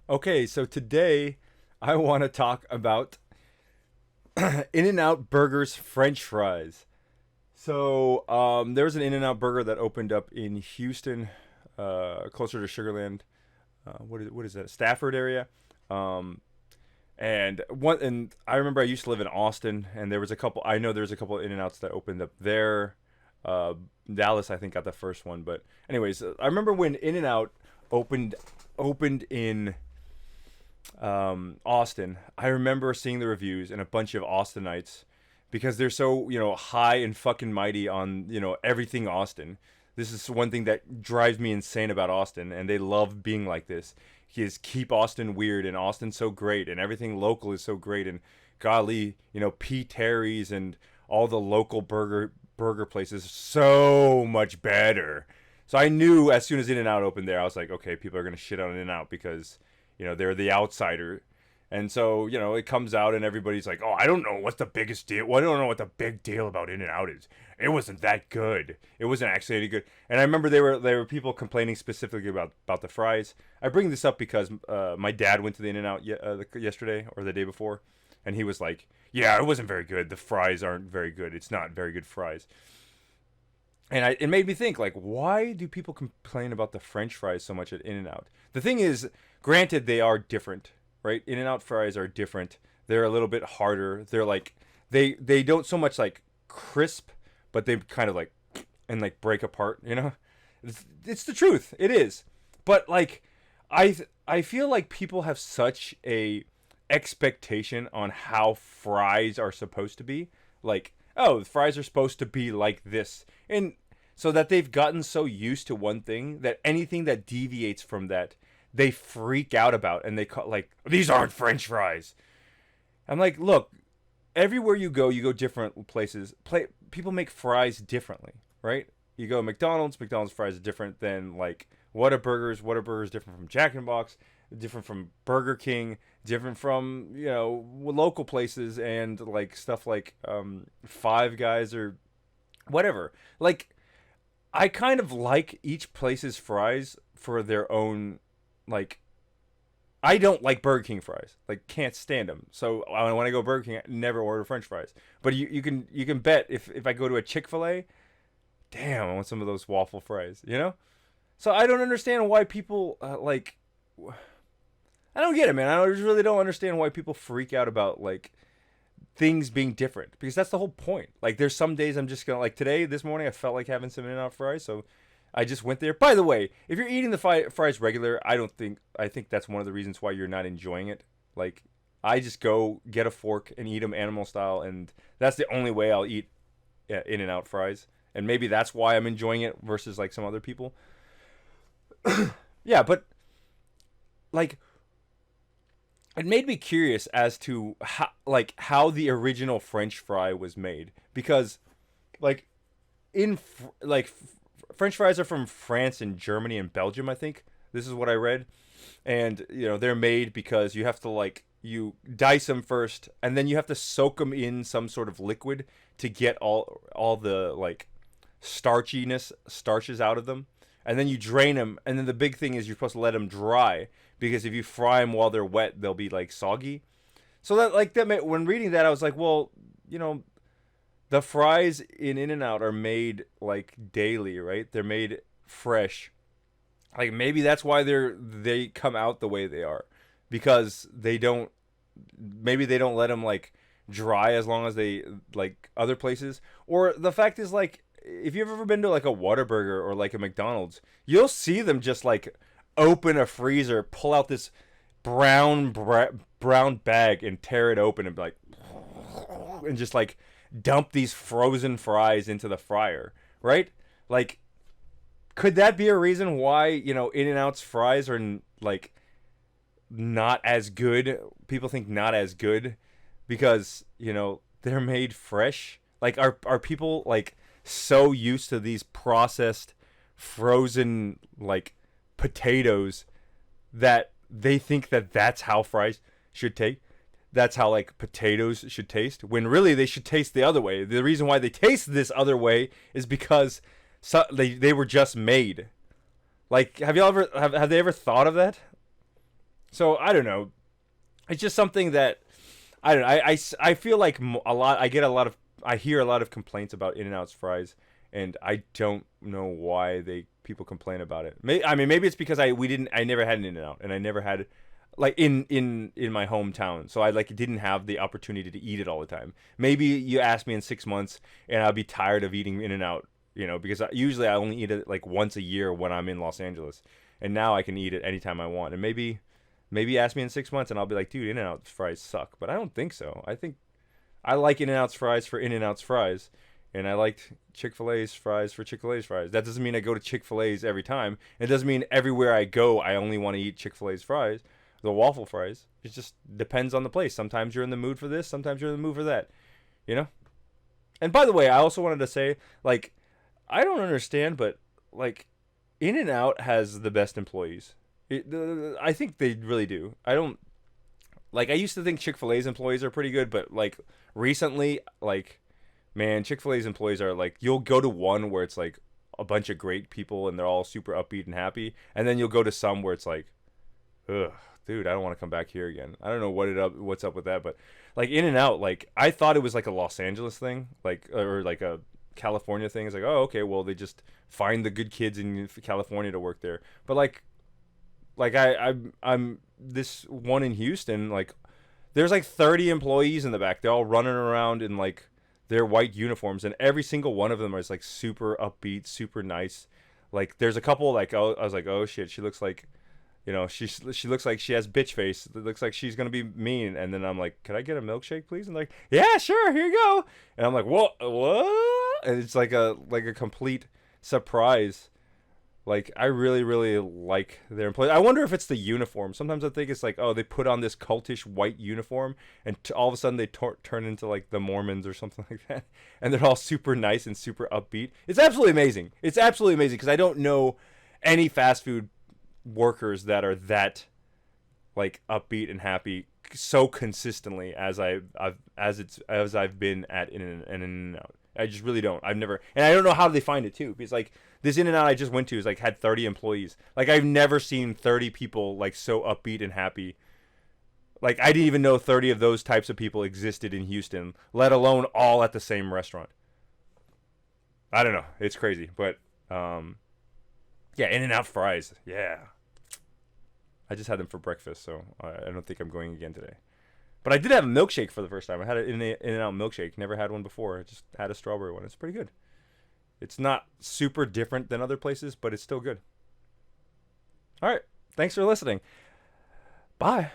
Okay, so today I want to talk about In-N-Out Burger's French fries. So there's an In-N-Out Burger that opened up in Houston, closer to Sugarland. What is that? Stafford area. Um, and I remember I used to live in Austin, and there was a couple. I know there's a couple of In-N-Outs that opened up there. Uh, Dallas, I think, got the first one. But anyways, I remember when In-N-Out opened in Austin. I remember seeing the reviews and a bunch of Austinites because they're so high and fucking mighty on everything Austin. This is one thing that drives me insane about Austin, and they love being like this. Is keep Austin weird, and Austin's so great, and everything local is so great, and golly, P. Terry's and all the local burger places so much better. So I knew as soon as In-N-Out opened there, I was like, okay, people are gonna shit on In-N-Out because they're the outsider. And so, it comes out and everybody's like, oh, I don't know what's the biggest deal. Well, I don't know what the big deal about In-N-Out is. It wasn't that good. It wasn't actually any good. And I remember there were people complaining specifically about the fries. I bring this up because my dad went to the In-N-Out yesterday or the day before. And he was like, yeah, it wasn't very good. The fries aren't very good. It's not very good fries. And it made me think, like, why do people complain about the French fries so much at In-N-Out? The thing is, granted, they are different, right? In-N-Out fries are different. They're a little bit harder. They're like they don't so much like crisp, but they kind of like and like break apart. It's the truth. It is. But like, I feel like people have such a expectation on how fries are supposed to be. Like, oh, the fries are supposed to be like this. And so that they've gotten so used to one thing that anything that deviates from that, they freak out about and they call like, these aren't French fries. I'm like, look, everywhere you go different places. People make fries differently, right? You go McDonald's fries are different than like Whataburgers. Whataburgers different from Jack in the Box, different from Burger King, different from local places and like stuff like Five Guys or whatever. Like, I kind of like each place's fries for their own, like, I don't like Burger King fries. Like, can't stand them. So when I go Burger King, I never order French fries. But you can bet if I go to a Chick-fil-A, damn, I want some of those waffle fries. So I don't understand why people like. I don't get it, man. I just really don't understand why people freak out about like things being different because that's the whole point. Like, there's some days I'm just gonna like today, this morning, I felt like having some In-N-Out fries, so I just went there. By the way, if you're eating the fries regular, I think that's one of the reasons why you're not enjoying it. Like, I just go get a fork and eat them animal style, and that's the only way I'll eat In-N-Out fries. And maybe that's why I'm enjoying it versus like some other people. Yeah, but like it made me curious as to how the original French fry was made because like French fries are from France and Germany and Belgium, I think. This is what I read. And they're made because you have to like you dice them first and then you have to soak them in some sort of liquid to get all the like starches out of them. And then you drain them and then the big thing is you're supposed to let them dry because if you fry them while they're wet, they'll be like soggy. So when reading that I was like, well, the fries in In-N-Out are made like daily, right? They're made fresh. Like, maybe that's why they come out the way they are, because they don't let them like dry as long as they like other places. Or the fact is, like, if you've ever been to like a Whataburger or like a McDonald's, you'll see them just like open a freezer, pull out this brown bag and tear it open and be like, and just like dump these frozen fries into the fryer, right? Like, could that be a reason why In-N-Out's fries are like not as good? People think not as good because they're made fresh. Like, are people like so used to these processed frozen like potatoes that they think that that's how fries should take? That's how like potatoes should taste, when really they should taste the other way. The reason why they taste this other way is because they were just made. Like, have y'all ever have they ever thought of that? So I don't know. It's just something that I don't know. I feel like a lot. I get a lot of. I hear a lot of complaints about In-N-Out's fries, and I don't know why they people complain about it. I mean, maybe it's because I never had an In-N-Out, and I never had like in my hometown, so I like didn't have the opportunity to eat it all the time. Maybe you ask me in 6 months, and I'll be tired of eating In-N-Out, because usually I only eat it like once a year when I'm in Los Angeles, and now I can eat it anytime I want. And maybe ask me in 6 months, and I'll be like, dude, In-N-Out fries suck. But I don't think so. I think I like In-N-Out's fries for In-N-Out's fries, and I liked Chick-fil-A's fries for Chick-fil-A's fries. That doesn't mean I go to Chick-fil-A's every time. It doesn't mean everywhere I go I only want to eat Chick-fil-A's fries, the waffle fries. It just depends on the place. Sometimes you're in the mood for this, sometimes you're in the mood for that, you know? And by the way, I also wanted to say, like, I don't understand, but, like, In-N-Out has the best employees. I think they really do. I don't like. I used to think Chick-fil-A's employees are pretty good, but like recently, like, man, Chick-fil-A's employees are like, you'll go to one where it's like a bunch of great people and they're all super upbeat and happy, and then you'll go to some where it's like, ugh, dude, I don't want to come back here again. I don't know what's up with that, but like In-N-Out, like I thought it was like a Los Angeles thing, like or like a California thing. It's like, oh, okay, well they just find the good kids in California to work there, but like I'm this one in Houston, like there's like 30 employees in the back. They're all running around in like their white uniforms, and every single one of them is like super upbeat, super nice. Like there's a couple like, oh, I was like, oh shit, she looks like, she looks like she has bitch face. It looks like she's gonna be mean. And then I'm like, could I get a milkshake, please? And like, yeah, sure, here you go. And I'm like, what? And it's like a complete surprise. Like, I really, really like their employees. I wonder if it's the uniform. Sometimes I think it's like, oh, they put on this cultish white uniform, and all of a sudden they turn into, like, the Mormons or something like that. And they're all super nice and super upbeat. It's absolutely amazing. It's absolutely amazing, because I don't know any fast food workers that are that, like, upbeat and happy so consistently as I've been at In-N-Out. I just really don't. I've never, and I don't know how they find it too, because like this In-N-Out I just went to is like had 30 employees. Like I've never seen 30 people like so upbeat and happy. Like I didn't even know 30 of those types of people existed in Houston, let alone all at the same restaurant. I don't know. It's crazy, but yeah, In-N-Out fries. Yeah, I just had them for breakfast, so I don't think I'm going again today. But I did have a milkshake for the first time. I had an In-N-Out milkshake. Never had one before. I just had a strawberry one. It's pretty good. It's not super different than other places, but it's still good. All right. Thanks for listening. Bye.